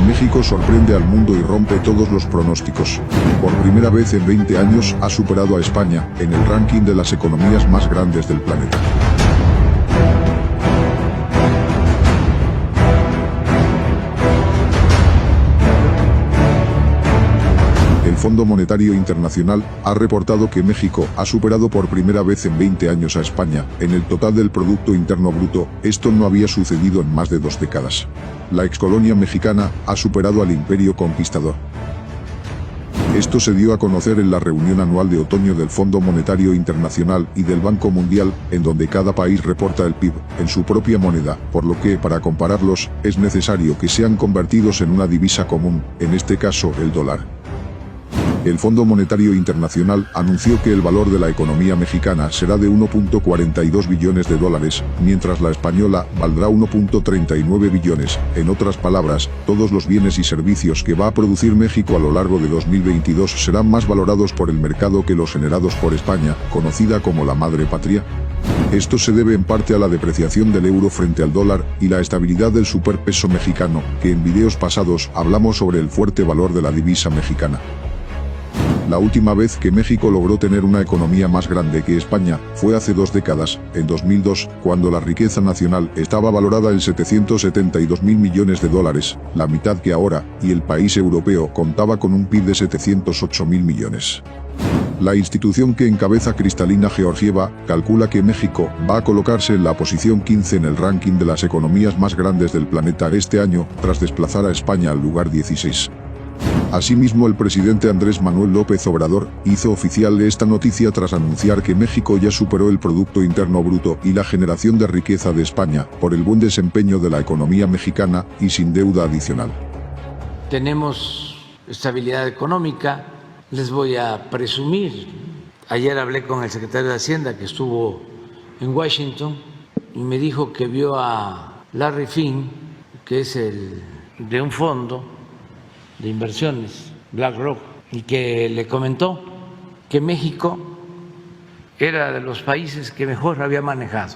México sorprende al mundo y rompe todos los pronósticos. Por primera vez en 20 años ha superado a España en el ranking de las economías más grandes del planeta. El Fondo Monetario Internacional ha reportado que México ha superado por primera vez en 20 años a España en el total del Producto Interno Bruto. Esto no había sucedido en más de 2 décadas. La excolonia mexicana ha superado al Imperio Conquistador. Esto se dio a conocer en la reunión anual de otoño del Fondo Monetario Internacional y del Banco Mundial, en donde cada país reporta el PIB en su propia moneda, por lo que, para compararlos, es necesario que sean convertidos en una divisa común, en este caso el dólar. El Fondo Monetario Internacional anunció que el valor de la economía mexicana será de 1.42 billones de dólares, mientras la española valdrá 1.39 billones. En otras palabras, todos los bienes y servicios que va a producir México a lo largo de 2022 serán más valorados por el mercado que los generados por España, conocida como la madre patria. Esto se debe en parte a la depreciación del euro frente al dólar y la estabilidad del superpeso mexicano, que en videos pasados hablamos sobre el fuerte valor de la divisa mexicana. La última vez que México logró tener una economía más grande que España fue hace 2 décadas, en 2002, cuando la riqueza nacional estaba valorada en 772.000 millones de dólares, la mitad que ahora, y el país europeo contaba con un PIB de 708.000 millones. La institución que encabeza Kristalina Georgieva calcula que México va a colocarse en la posición 15 en el ranking de las economías más grandes del planeta este año, tras desplazar a España al lugar 16. Asimismo, el presidente Andrés Manuel López Obrador hizo oficial esta noticia tras anunciar que México ya superó el Producto Interno Bruto y la generación de riqueza de España por el buen desempeño de la economía mexicana y sin deuda adicional. Tenemos estabilidad económica, les voy a presumir. Ayer hablé con el secretario de Hacienda que estuvo en Washington y me dijo que vio a Larry Fink, que es el de un fondo de inversiones, BlackRock, y que le comentó que México era de los países que mejor había manejado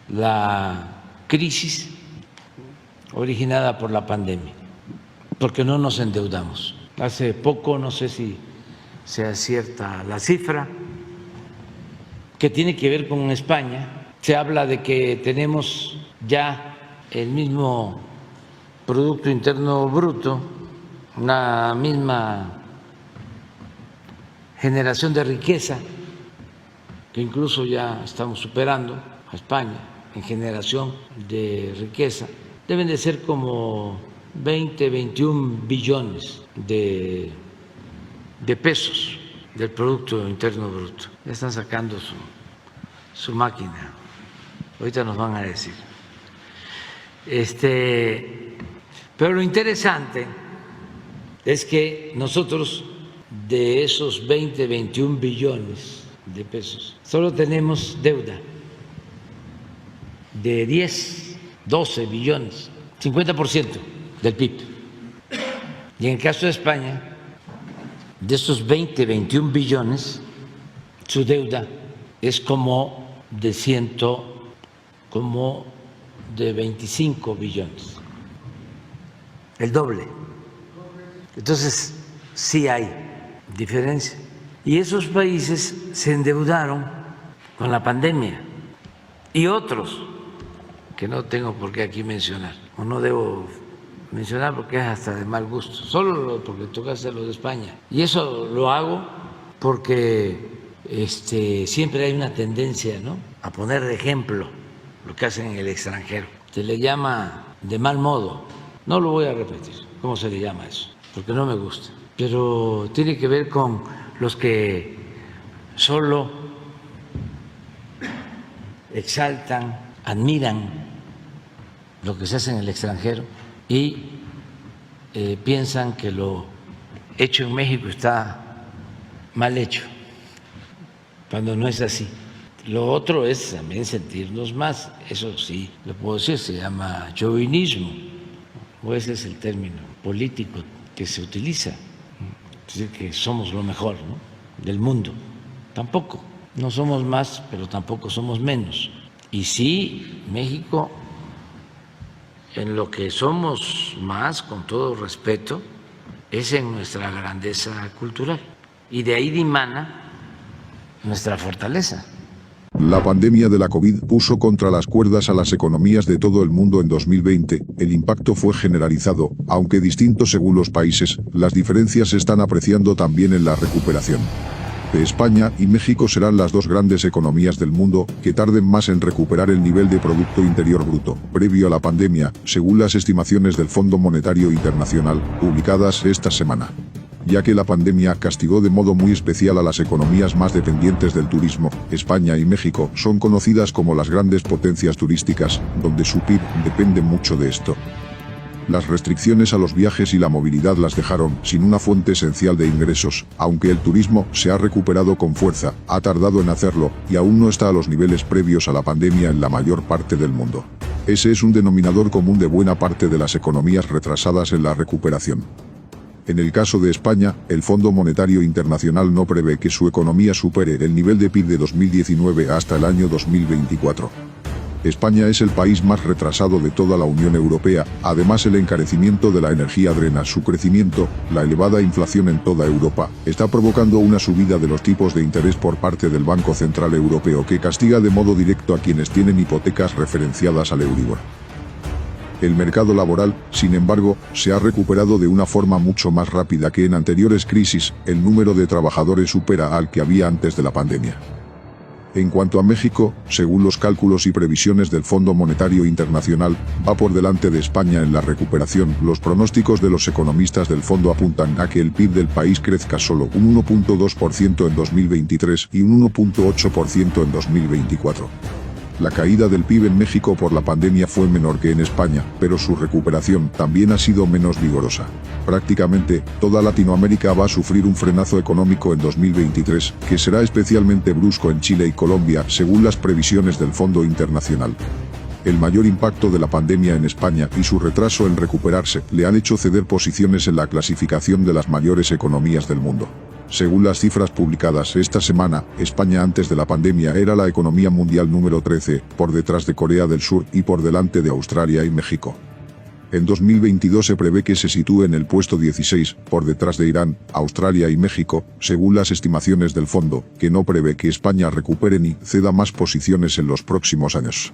la crisis originada por la pandemia, porque no nos endeudamos. Hace poco, no sé si sea cierta la cifra, que tiene que ver con España, se habla de que tenemos ya el mismo Producto Interno Bruto, una misma generación de riqueza, que incluso ya estamos superando a España en generación de riqueza. Deben de ser como 20, 21 billones de pesos del Producto Interno Bruto. Ya están sacando su máquina, ahorita nos van a decir. Pero lo interesante es que nosotros, de esos 20, 21 billones de pesos, solo tenemos deuda de 10, 12 billones, 50% del PIB. Y en el caso de España, de esos 20, 21 billones, su deuda es como de 25 billones, el doble. Entonces, sí hay diferencia. Y esos países se endeudaron con la pandemia y otros que no tengo por qué aquí mencionar, o no debo mencionar porque es hasta de mal gusto, solo porque toca hacerlo de España. Y eso lo hago porque siempre hay una tendencia, ¿no?, a poner de ejemplo lo que hacen en el extranjero. Se le llama de mal modo, no lo voy a repetir, ¿cómo se le llama eso?, porque no me gusta, pero tiene que ver con los que solo exaltan, admiran lo que se hace en el extranjero y piensan que lo hecho en México está mal hecho, cuando no es así. Lo otro es también sentirnos más, eso sí lo puedo decir, se llama chauvinismo, o ese es el término político que se utiliza, es decir, que somos lo mejor, ¿no?, del mundo. Tampoco, no somos más, pero tampoco somos menos. Y sí, México en lo que somos más, con todo respeto, es en nuestra grandeza cultural. Y de ahí dimana nuestra fortaleza. La pandemia de la COVID puso contra las cuerdas a las economías de todo el mundo en 2020. El impacto fue generalizado, aunque distinto según los países. Las diferencias se están apreciando también en la recuperación. España y México serán las dos grandes economías del mundo que tarden más en recuperar el nivel de Producto Interior Bruto previo a la pandemia, según las estimaciones del Fondo Monetario Internacional, publicadas esta semana. Ya que la pandemia castigó de modo muy especial a las economías más dependientes del turismo, España y México son conocidas como las grandes potencias turísticas, donde su PIB depende mucho de esto. Las restricciones a los viajes y la movilidad las dejaron sin una fuente esencial de ingresos, aunque el turismo se ha recuperado con fuerza, ha tardado en hacerlo, y aún no está a los niveles previos a la pandemia en la mayor parte del mundo. Ese es un denominador común de buena parte de las economías retrasadas en la recuperación. En el caso de España, el Fondo Monetario Internacional no prevé que su economía supere el nivel de PIB de 2019 hasta el año 2024. España es el país más retrasado de toda la Unión Europea, además el encarecimiento de la energía drena su crecimiento, la elevada inflación en toda Europa, está provocando una subida de los tipos de interés por parte del Banco Central Europeo que castiga de modo directo a quienes tienen hipotecas referenciadas al Euribor. El mercado laboral, sin embargo, se ha recuperado de una forma mucho más rápida que en anteriores crisis, el número de trabajadores supera al que había antes de la pandemia. En cuanto a México, según los cálculos y previsiones del Fondo Monetario Internacional, va por delante de España en la recuperación. Los pronósticos de los economistas del fondo apuntan a que el PIB del país crezca solo un 1.2% en 2023 y un 1.8% en 2024. La caída del PIB en México por la pandemia fue menor que en España, pero su recuperación también ha sido menos vigorosa. Prácticamente, toda Latinoamérica va a sufrir un frenazo económico en 2023, que será especialmente brusco en Chile y Colombia, según las previsiones del Fondo Internacional. El mayor impacto de la pandemia en España y su retraso en recuperarse le han hecho ceder posiciones en la clasificación de las mayores economías del mundo. Según las cifras publicadas esta semana, España antes de la pandemia era la economía mundial número 13, por detrás de Corea del Sur y por delante de Australia y México. En 2022 se prevé que se sitúe en el puesto 16, por detrás de Irán, Australia y México, según las estimaciones del fondo, que no prevé que España recupere ni ceda más posiciones en los próximos años.